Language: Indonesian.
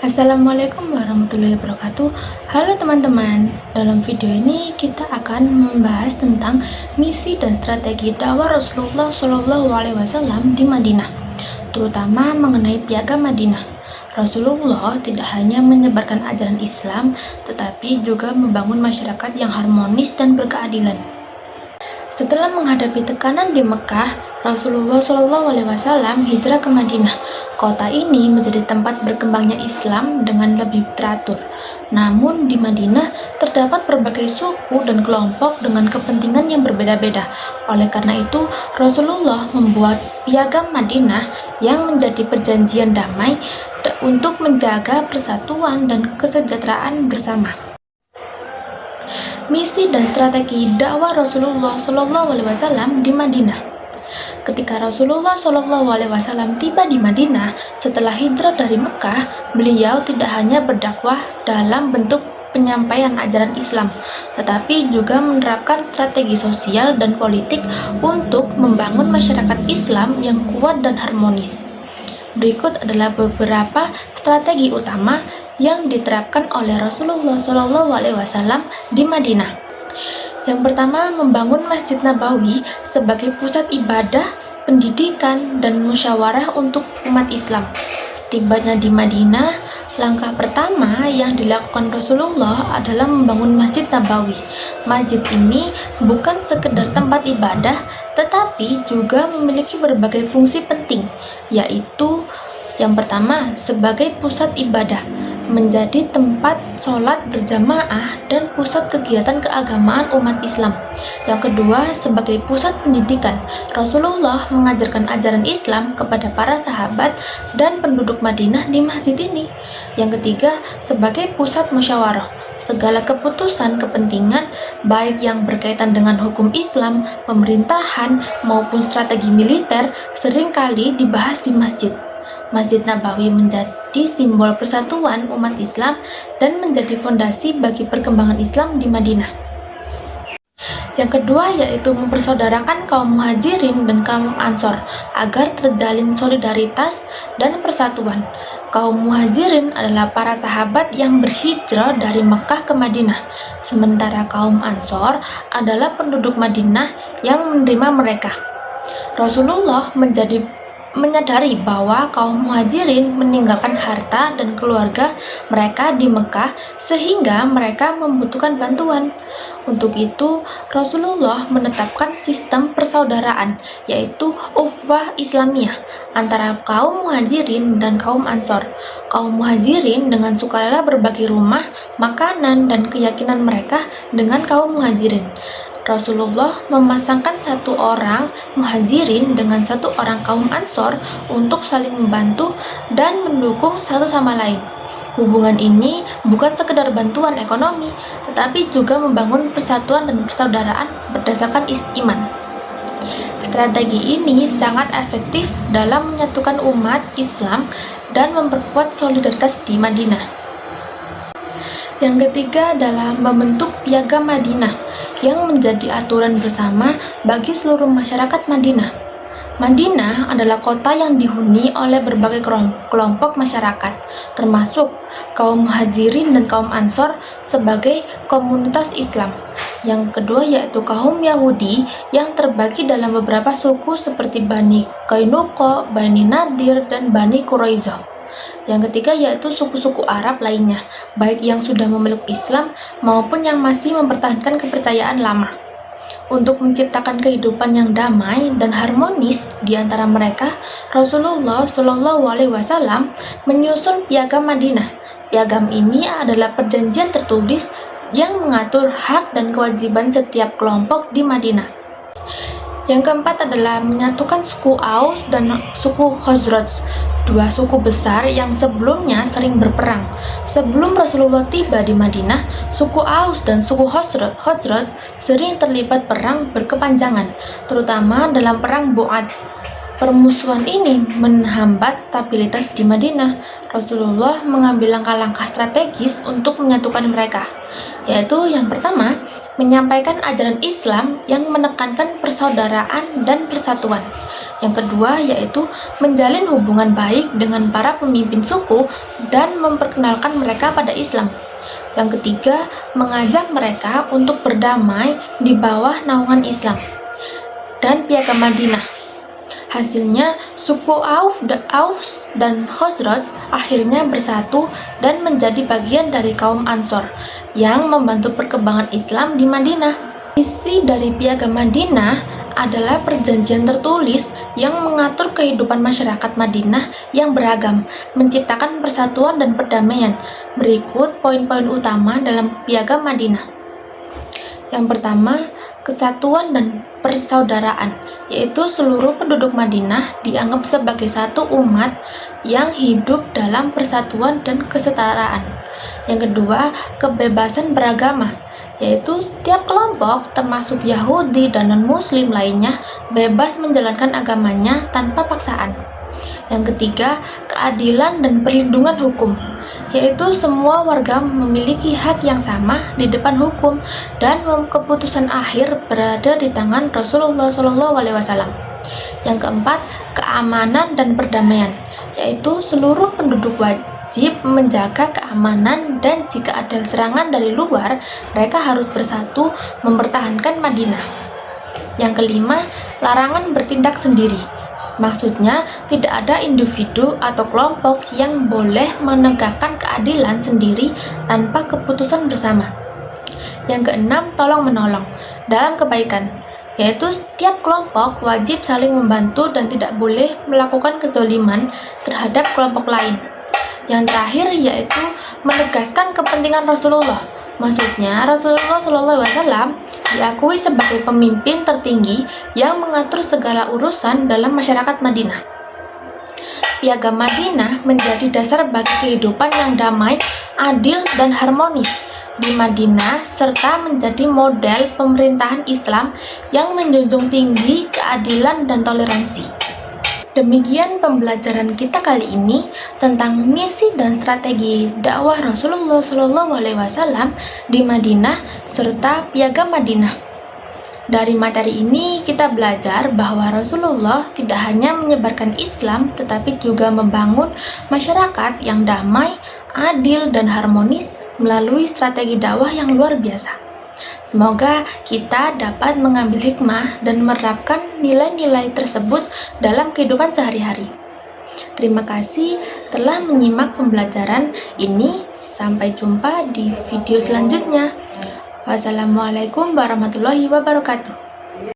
Assalamualaikum warahmatullahi wabarakatuh. Halo teman-teman, dalam video ini kita akan membahas tentang misi dan strategi dakwah Rasulullah Shallallahu Alaihi Wasallam di Madinah, terutama mengenai piagam Madinah. Rasulullah tidak hanya menyebarkan ajaran Islam, tetapi juga membangun masyarakat yang harmonis dan berkeadilan. Setelah menghadapi tekanan di Mekah, Rasulullah Shallallahu Alaihi Wasallam hijrah ke Madinah. Kota ini menjadi tempat berkembangnya Islam dengan lebih teratur. Namun di Madinah terdapat berbagai suku dan kelompok dengan kepentingan yang berbeda-beda. Oleh karena itu, Rasulullah membuat piagam Madinah yang menjadi perjanjian damai untuk menjaga persatuan dan kesejahteraan bersama. Misi dan strategi dakwah Rasulullah Shallallahu Alaihi Wasallam di Madinah. Ketika Rasulullah Shallallahu Alaihi Wasallam tiba di Madinah setelah hijrah dari Mekah, beliau tidak hanya berdakwah dalam bentuk penyampaian ajaran Islam, tetapi juga menerapkan strategi sosial dan politik untuk membangun masyarakat Islam yang kuat dan harmonis. Berikut adalah beberapa strategi utama yang diterapkan oleh Rasulullah Shallallahu Alaihi Wasallam di Madinah. Yang pertama, membangun Masjid Nabawi sebagai pusat ibadah, pendidikan, dan musyawarah untuk umat Islam. Setibanya di Madinah, langkah pertama yang dilakukan Rasulullah adalah membangun Masjid Nabawi. Masjid ini bukan sekedar tempat ibadah, tetapi juga memiliki berbagai fungsi penting, yaitu yang pertama, sebagai pusat ibadah, menjadi tempat sholat berjamaah dan pusat kegiatan keagamaan umat Islam. Yang kedua, sebagai pusat pendidikan, Rasulullah mengajarkan ajaran Islam kepada para sahabat dan penduduk Madinah di masjid ini. Yang ketiga, sebagai pusat musyawarah, segala keputusan kepentingan, baik yang berkaitan dengan hukum Islam, pemerintahan, maupun strategi militer, seringkali dibahas di masjid. Masjid Nabawi menjadi simbol persatuan umat Islam dan menjadi fondasi bagi perkembangan Islam di Madinah. Yang kedua yaitu mempersaudarakan kaum muhajirin dan kaum ansor agar terjalin solidaritas dan persatuan. Kaum muhajirin adalah para sahabat yang berhijrah dari Mekah ke Madinah, sementara kaum ansor adalah penduduk Madinah yang menerima mereka. Rasulullah menyadari bahwa kaum muhajirin meninggalkan harta dan keluarga mereka di Mekah sehingga mereka membutuhkan bantuan. Untuk itu, Rasulullah menetapkan sistem persaudaraan, yaitu ukhuwah Islamiyah, antara kaum muhajirin dan kaum ansor. Kaum muhajirin dengan sukarela berbagi rumah, makanan, dan keyakinan mereka dengan kaum muhajirin. Rasulullah memasangkan satu orang muhajirin dengan satu orang kaum ansor untuk saling membantu dan mendukung satu sama lain. Hubungan ini bukan sekedar bantuan ekonomi, tetapi juga membangun persatuan dan persaudaraan berdasarkan iman. Strategi ini sangat efektif dalam menyatukan umat Islam dan memperkuat solidaritas di Madinah. Yang ketiga adalah membentuk piagam Madinah yang menjadi aturan bersama bagi seluruh masyarakat Madinah. Madinah adalah kota yang dihuni oleh berbagai kelompok masyarakat, termasuk kaum muhajirin dan kaum ansor sebagai komunitas Islam. Yang kedua yaitu kaum Yahudi yang terbagi dalam beberapa suku seperti Bani Qainuqa, Bani Nadir, dan Bani Quraidah. Yang ketiga yaitu suku-suku Arab lainnya, baik yang sudah memeluk Islam maupun yang masih mempertahankan kepercayaan lama. Untuk menciptakan kehidupan yang damai dan harmonis di antara mereka, Rasulullah Shallallahu Alaihi Wasallam menyusun piagam Madinah. Piagam ini adalah perjanjian tertulis yang mengatur hak dan kewajiban setiap kelompok di Madinah. Yang keempat adalah menyatukan suku Aus dan suku Khazraj, dua suku besar yang sebelumnya sering berperang. Sebelum Rasulullah tiba di Madinah, suku Aus dan suku Khazraj sering terlibat perang berkepanjangan, terutama dalam perang Bu'ad. Permusuhan ini menghambat stabilitas di Madinah. Rasulullah mengambil langkah-langkah strategis untuk menyatukan mereka, yaitu yang pertama, menyampaikan ajaran Islam yang menekankan persaudaraan dan persatuan. Yang kedua yaitu menjalin hubungan baik dengan para pemimpin suku dan memperkenalkan mereka pada Islam. Yang ketiga, mengajak mereka untuk berdamai di bawah naungan Islam. Dan Piagam Madinah. Hasilnya, suku Aus dan Khazraj akhirnya bersatu dan menjadi bagian dari kaum Ansor yang membantu perkembangan Islam di Madinah. Isi dari Piagam Madinah adalah perjanjian tertulis yang mengatur kehidupan masyarakat Madinah yang beragam, menciptakan persatuan dan perdamaian. Berikut poin-poin utama dalam Piagam Madinah. Yang pertama, kesatuan dan persaudaraan, yaitu seluruh penduduk Madinah dianggap sebagai satu umat yang hidup dalam persatuan dan kesetaraan. Yang kedua, kebebasan beragama, yaitu setiap kelompok termasuk Yahudi dan non-Muslim lainnya bebas menjalankan agamanya tanpa paksaan. Yang ketiga, keadilan dan perlindungan hukum, yaitu semua warga memiliki hak yang sama di depan hukum dan keputusan akhir berada di tangan Rasulullah SAW. Yang keempat, keamanan dan perdamaian, yaitu seluruh penduduk wajib menjaga keamanan dan jika ada serangan dari luar, mereka harus bersatu mempertahankan Madinah. Yang kelima, larangan bertindak sendiri. Maksudnya, tidak ada individu atau kelompok yang boleh menegakkan keadilan sendiri tanpa keputusan bersama. Yang keenam, tolong-menolong dalam kebaikan, yaitu setiap kelompok wajib saling membantu dan tidak boleh melakukan kezaliman terhadap kelompok lain. Yang terakhir yaitu menegaskan kepentingan Rasulullah. Maksudnya, Rasulullah SAW diakui sebagai pemimpin tertinggi yang mengatur segala urusan dalam masyarakat Madinah. Piagam Madinah menjadi dasar bagi kehidupan yang damai, adil, dan harmonis di Madinah serta menjadi model pemerintahan Islam yang menjunjung tinggi keadilan dan toleransi. Demikian pembelajaran kita kali ini tentang misi dan strategi dakwah Rasulullah SAW di Madinah serta Piagam Madinah. Dari materi ini kita belajar bahwa Rasulullah tidak hanya menyebarkan Islam tetapi juga membangun masyarakat yang damai, adil, dan harmonis melalui strategi dakwah yang luar biasa. Semoga kita dapat mengambil hikmah dan menerapkan nilai-nilai tersebut dalam kehidupan sehari-hari. Terima kasih telah menyimak pembelajaran ini. Sampai jumpa di video selanjutnya. Wassalamualaikum warahmatullahi wabarakatuh.